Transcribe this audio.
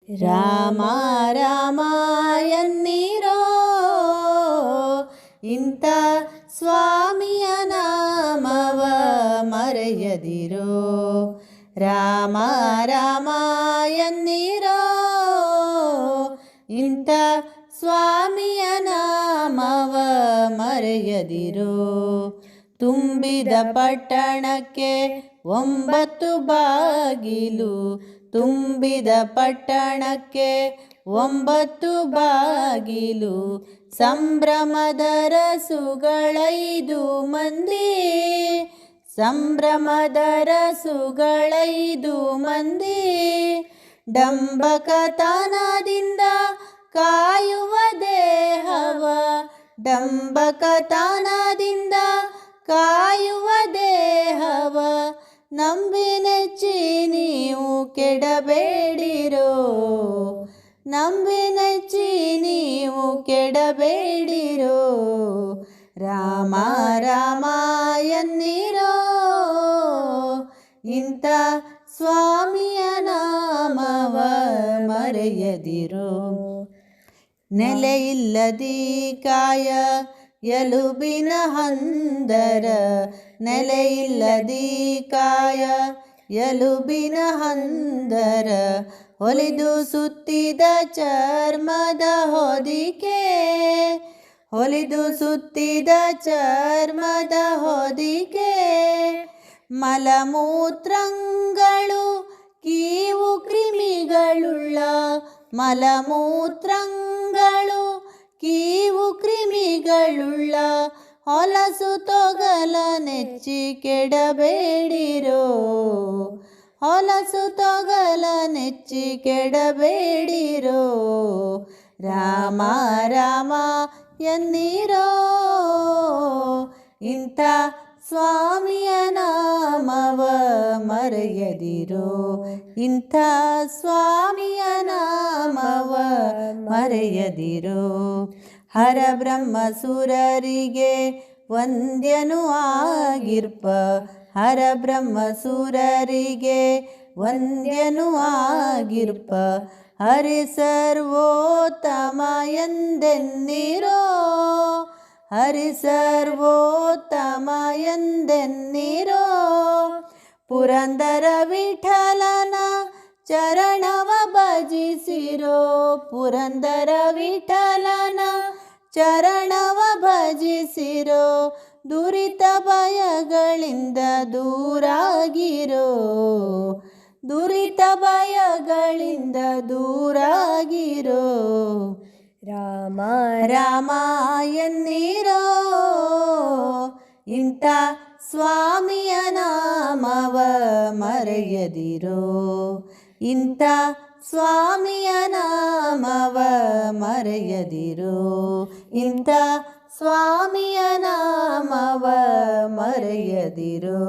ರಾಮ ರಾಮ ಎನ್ನಿರೋ ಇಂಥ ಸ್ವಾಮಿಯ ನಾಮವ ಮರೆಯದಿರೋ. ರಾಮ ರಾಮ ಎನ್ನಿರೋ ಇಂಥ ಸ್ವಾಮಿಯ ನಾಮವ ಮರೆಯದಿರೋ. ತುಂಬಿದ ಪಟ್ಟಣಕ್ಕೆ 9 ಬಾಗಿಲು, ತುಂಬಿದ ಪಟ್ಟಣಕ್ಕೆ 9 ಬಾಗಿಲು. ಸಂಭ್ರಮದ ರಸುಗಳೈದು ಮಂದಿ, ಸಂಭ್ರಮದ ರಸುಗಳೈದು ಮಂದಿ. ಡಂಬಕತನದಿಂದ ಕಾಯುವ ದೇಹವ, ಡಂಬಕತನದಿಂದ ಕಾಯುವ ದೇಹವ. ನಂಬಿ ನೆಚ್ಚಿ ನೀವು ಕೆಡಬೇಡಿರೋ, ನಂಬಿ ನೆಚ್ಚಿ ನೀವು ಕೆಡಬೇಡಿರೋ. ರಾಮ ರಾಮ ಎನ್ನಿರೋ ಇಂಥ ಸ್ವಾಮಿಯ ನಾಮವ ಮರೆಯದಿರೋ. ನೆಲೆಯಿಲ್ಲದಿ ಕಾಯ ಎಲುಬಿನ ಹಂದರ, ನೆಲೆಯಿಲ್ಲದಿ ಕಾಯ ಎಲುಬಿನ ಹಂದರ. ಹೊಲಿದು ಸುತ್ತಿದ ಚರ್ಮದ ಹೊದಿಕೆ, ಹೊಲಿದು ಸುತ್ತಿದ ಚರ್ಮದ ಹೊದಿಕೆ. ಮಲಮೂತ್ರಗಳು ಕೀವು ಕ್ರಿಮಿಗಳುಳ್ಳ, ಮಲಮೂತ್ರಗಳು ಕೀವು ಕ್ರಿಮಿಗಳುಳ್ಳ. ಹೊಲಸು ತೊಗಲ ನೆಚ್ಚಿ ಕೆಡಬೇಡಿರೋ, ಹೊಲಸು ತೊಗಲ ನೆಚ್ಚಿ ಕೆಡಬೇಡಿರೋ. ರಾಮ ರಾಮ ಎನ್ನಿರೋ ಇಂಥ ಸ್ವಾಮಿಯ ನಾಮವ ಮರೆಯದಿರೋ, ಇಂಥ ಸ್ವಾಮಿಯ ನಾಮವ ಮರೆಯದಿರೋ. ಹರಬ್ರಹ್ಮ ಸುರರಿಗೆ ವಂದ್ಯನು ಆಗಿರ್ಪ, ಹರಬ್ರಹ್ಮ ಸುರರಿಗೆ ವಂದ್ಯನು ಆಗಿರ್ಪ. ಹರಿ ಸರ್ವೋತ್ತಮ ಎಂದೆನ್ನಿರೋ, ಹರಿ ಸರ್ವೋತ್ತಮ ಎಂದೆನ್ನಿರೋ. ಪುರಂದರ ವಿಠಲನ ಚರಣವ ಭಜಿಸಿರೋ, ಪುರಂದರ ವಿಠಲನ ಚರಣವ ಭಜಿಸಿರೋ. ದುರಿತ ಭಯಗಳಿಂದ ದೂರಾಗಿರೋ, ದುರಿತ ಭಯಗಳಿಂದ ದೂರಾಗಿರೋ. ರಾಮ ರಾಮ ಎನ್ನಿರೋ ಇಂಥ ಸ್ವಾಮಿಯ ನಾಮವ ಮರೆಯದಿರೋ, ಇಂಥ ಸ್ವಾಮಿಯ ನಾಮವ ಮರೆಯದಿರೋ, ಇಂಥ ಸ್ವಾಮಿಯ ನಾಮವ ಮರೆಯದಿರೋ.